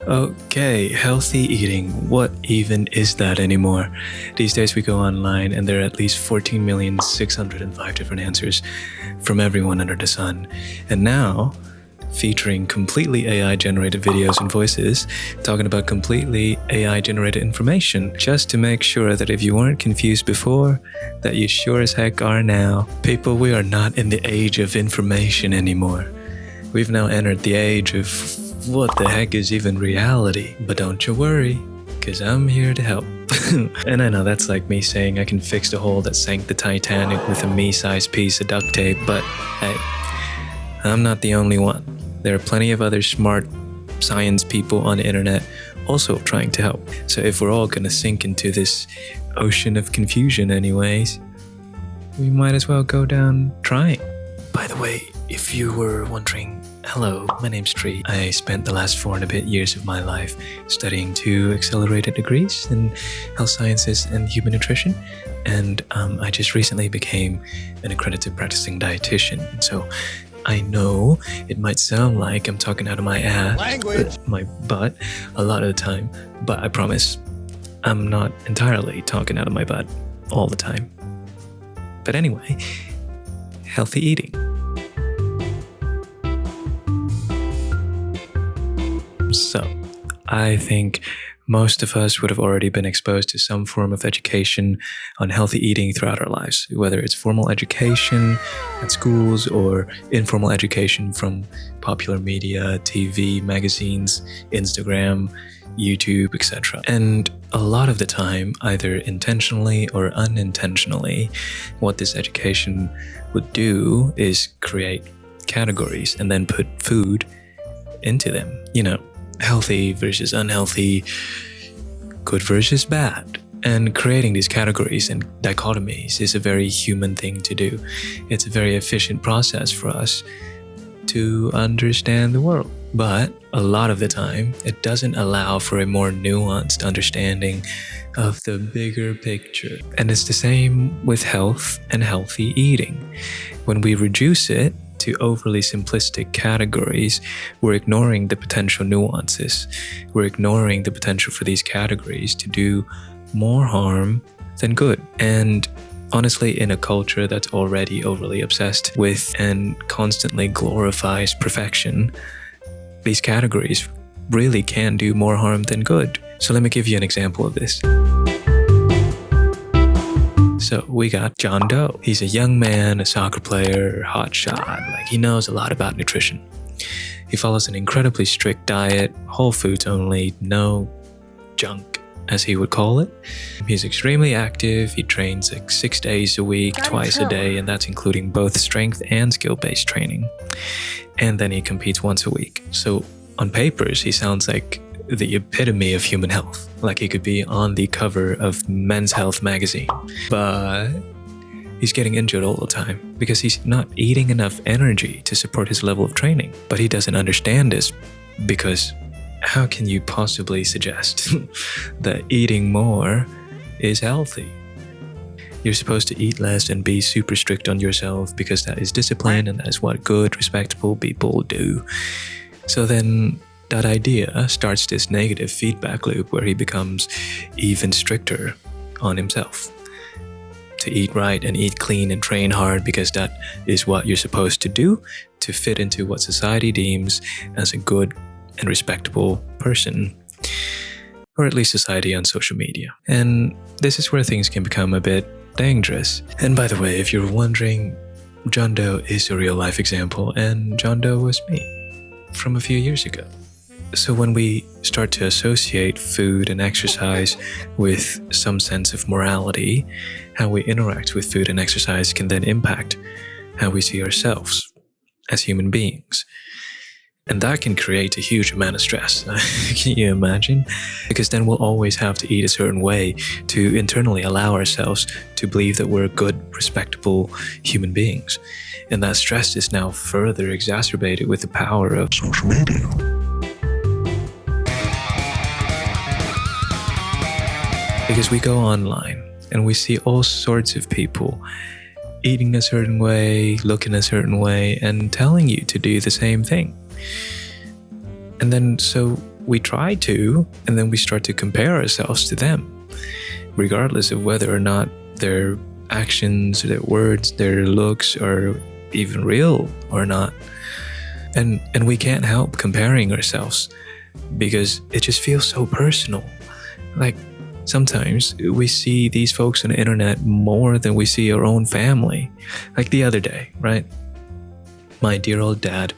Okay, healthy eating. What even is that anymore? These days we go online and there are at least 14,605 different answers from everyone under the sun. And now, featuring completely AI-generated videos and voices, talking about completely AI-generated information, just to make sure that if you weren't confused before, that you sure as heck are now. People, we are not in the age of information anymore. We've now entered the age of what the heck is even reality? But don't you worry, cause I'm here to help. And I know that's like me saying I can fix the hole that sank the Titanic with a me-sized piece of duct tape, but hey, I'm not the only one. There are plenty of other smart science people on the internet also trying to help. So if we're all gonna sink into this ocean of confusion anyways, we might as well go down trying. By the way, if you were wondering, hello, my name's Tree. I spent the last 4 and a bit years of my life studying 2 accelerated degrees in health sciences and human nutrition. And I just recently became an accredited practicing dietitian. So I know it might sound like I'm talking out of my ass, my butt, a lot of the time. But I promise, I'm not entirely talking out of my butt all the time. But anyway, healthy eating. So, I think most of us would have already been exposed to some form of education on healthy eating throughout our lives, whether it's formal education at schools or informal education from popular media, TV, magazines, Instagram, YouTube, etc. And a lot of the time, either intentionally or unintentionally, what this education would do is create categories and then put food into them. You know, healthy versus unhealthy, good versus bad. And creating these categories and dichotomies is a very human thing to do. It's a very efficient process for us to understand the world. But a lot of the time, it doesn't allow for a more nuanced understanding of the bigger picture. And it's the same with health and healthy eating. When we reduce it to overly simplistic categories, we're ignoring the potential nuances. We're ignoring the potential for these categories to do more harm than good. And honestly, in a culture that's already overly obsessed with and constantly glorifies perfection, these categories really can do more harm than good. So let me give you an example of this. So we got John Doe. He's a young man, a soccer player, hotshot. Like, he knows a lot about nutrition. He follows an incredibly strict diet, whole foods only, no junk, as he would call it. He's extremely active. He trains like 6 days a week, twice a day, and that's including both strength and skill-based training. And then he competes once a week. So on papers, he sounds like the epitome of human health. Like he could be on the cover of Men's Health magazine. But he's getting injured all the time because he's not eating enough energy to support his level of training. But he doesn't understand this because how can you possibly suggest that eating more is healthy? You're supposed to eat less and be super strict on yourself because that is discipline and that is what good, respectable people do. So then that idea starts this negative feedback loop where he becomes even stricter on himself. To eat right and eat clean and train hard because that is what you're supposed to do to fit into what society deems as a good and respectable person. Or at least society on social media. And this is where things can become a bit dangerous. And by the way, if you're wondering, John Doe is a real life example, and John Doe was me from a few years ago. So when we start to associate food and exercise with some sense of morality, how we interact with food and exercise can then impact how we see ourselves as human beings. And that can create a huge amount of stress. Can you imagine? Because then we'll always have to eat a certain way to internally allow ourselves to believe that we're good, respectable human beings. And that stress is now further exacerbated with the power of social media. Because we go online and we see all sorts of people eating a certain way, looking a certain way, and telling you to do the same thing. And then so we try to, and then we start to compare ourselves to them, regardless of whether or not their actions, their words, their looks are even real or not. And we can't help comparing ourselves because it just feels so personal. Like, sometimes we see these folks on the internet more than we see our own family. Like the other day, right? My dear old dad,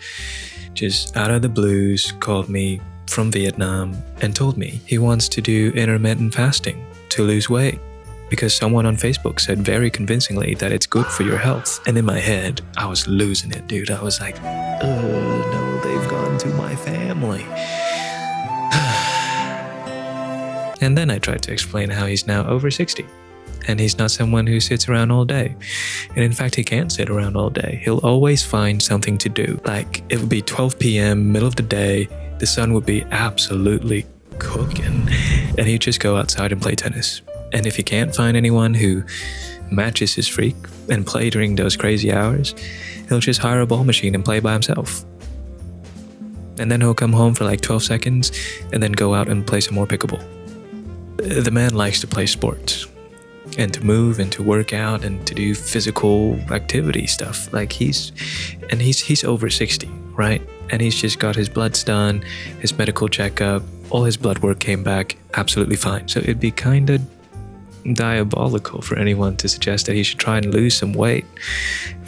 just out of the blues, called me from Vietnam and told me he wants to do intermittent fasting to lose weight because someone on Facebook said very convincingly that it's good for your health. And in my head, I was losing it, dude. I was like, no, they've gone to my family. And then I tried to explain how he's now over 60. And he's not someone who sits around all day. And in fact, he can't sit around all day. He'll always find something to do. Like, it would be 12 p.m., middle of the day, the sun would be absolutely cooking, and he'd just go outside and play tennis. And if he can't find anyone who matches his freak and play during those crazy hours, he'll just hire a ball machine and play by himself. And then he'll come home for like 12 seconds and then go out and play some more pickleball. The man likes to play sports and to move and to work out and to do physical activity stuff. Like he's over 60, right? And he's just got his bloods done, his medical checkup, all his blood work came back absolutely fine. So it'd be kind of diabolical for anyone to suggest that he should try and lose some weight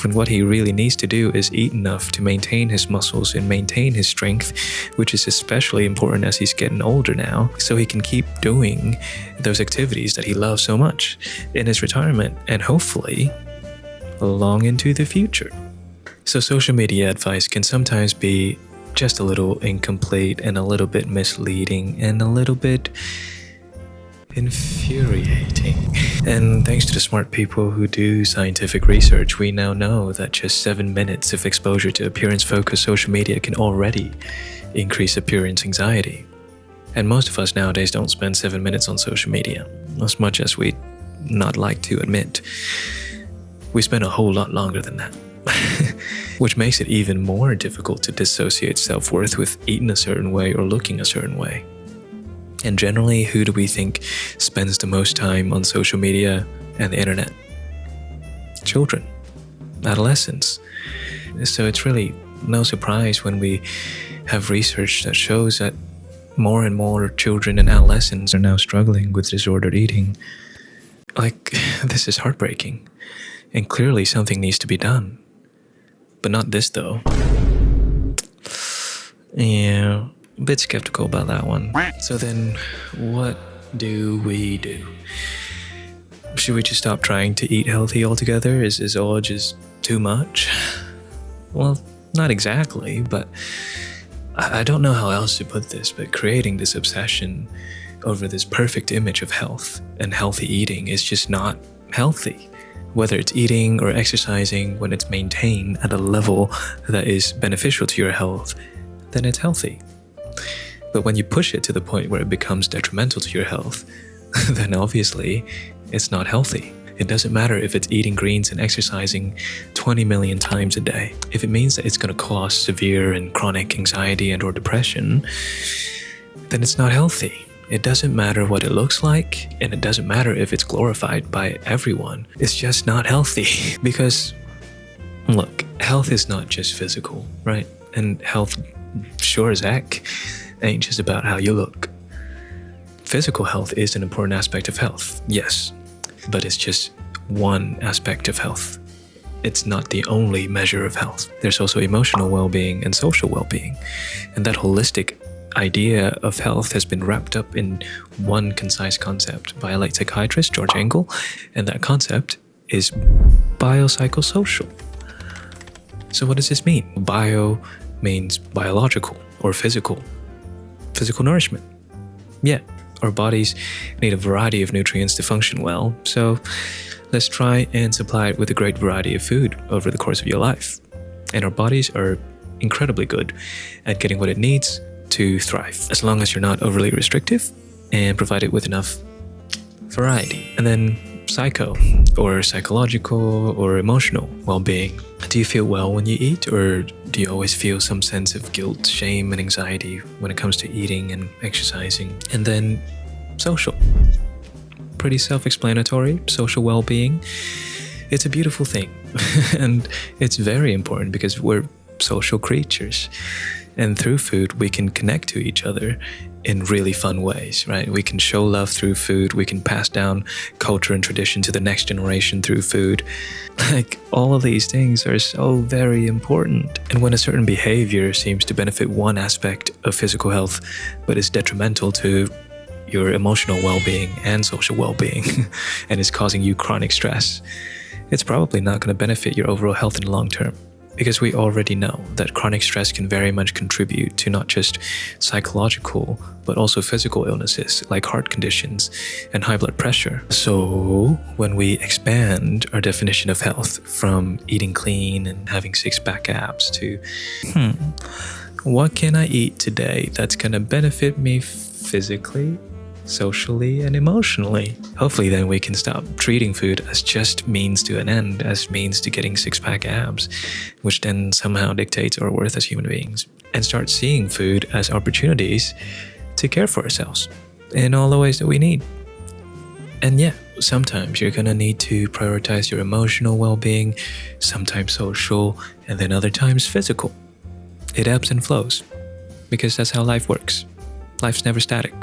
when what he really needs to do is eat enough to maintain his muscles and maintain his strength, which is especially important as he's getting older now, so he can keep doing those activities that he loves so much in his retirement and hopefully long into the future. So social media advice can sometimes be just a little incomplete and a little bit misleading and a little bit infuriating. And thanks to the smart people who do scientific research, we now know that just 7 minutes of exposure to appearance-focused social media can already increase appearance anxiety. And most of us nowadays don't spend 7 minutes on social media, as much as we'd not like to admit. We spend a whole lot longer than that. Which makes it even more difficult to dissociate self-worth with eating a certain way or looking a certain way. And generally, who do we think spends the most time on social media and the internet? Children, adolescents. So it's really no surprise when we have research that shows that more and more children and adolescents are now struggling with disordered eating. Like, this is heartbreaking. And clearly something needs to be done. But not this, though. Yeah, a bit skeptical about that one. So then, what do we do? Should we just stop trying to eat healthy altogether? Is all just too much? Well, not exactly, but I don't know how else to put this, but creating this obsession over this perfect image of health and healthy eating is just not healthy. Whether it's eating or exercising, when it's maintained at a level that is beneficial to your health, then it's healthy. But when you push it to the point where it becomes detrimental to your health, then obviously it's not healthy. It doesn't matter if it's eating greens and exercising 20 million times a day. If it means that it's going to cause severe and chronic anxiety and or depression, then it's not healthy. It doesn't matter what it looks like, and it doesn't matter if it's glorified by everyone. It's just not healthy. Because, look, health is not just physical, right? And health, sure as heck, ain't just about how you look. Physical health is an important aspect of health, yes, but it's just one aspect of health. It's not the only measure of health. There's also emotional well-being and social well-being, and that holistic idea of health has been wrapped up in one concise concept by a late psychiatrist, George Engel, and that concept is biopsychosocial. So what does this mean? Bio means biological or physical nourishment. Yeah, our bodies need a variety of nutrients to function well, so let's try and supply it with a great variety of food over the course of your life. And our bodies are incredibly good at getting what it needs to thrive, as long as you're not overly restrictive and provide it with enough variety. And then psycho or psychological or emotional well-being. Do you feel well when you eat, or do you always feel some sense of guilt, shame, and anxiety when it comes to eating and exercising? And then social. Pretty self-explanatory, social well-being. It's a beautiful thing and it's very important because we're social creatures, and through food we can connect to each other in really fun ways, right? We can show love through food, we can pass down culture and tradition to the next generation through food. Like, all of these things are so very important. And when a certain behavior seems to benefit one aspect of physical health but is detrimental to your emotional well-being and social well-being and is causing you chronic stress, it's probably not going to benefit your overall health in the long term. Because we already know that chronic stress can very much contribute to not just psychological, but also physical illnesses like heart conditions and high blood pressure. So when we expand our definition of health from eating clean and having six-pack abs to, what can I eat today that's going to benefit me physically, socially, and emotionally? Hopefully then we can stop treating food as just means to an end, as means to getting six-pack abs, which then somehow dictates our worth as human beings, and start seeing food as opportunities to care for ourselves in all the ways that we need. And yeah, sometimes you're gonna need to prioritize your emotional well-being, sometimes social, and then other times physical. It ebbs and flows, because that's how life works. Life's never static.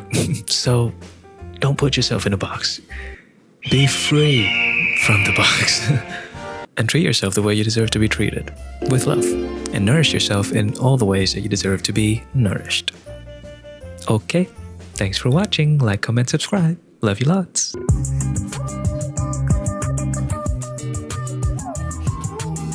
So don't put yourself in a box. Be free from the box. And treat yourself the way you deserve to be treated, with love. And nourish yourself in all the ways that you deserve to be nourished. Okay, thanks for watching. Like, comment, subscribe. Love you lots.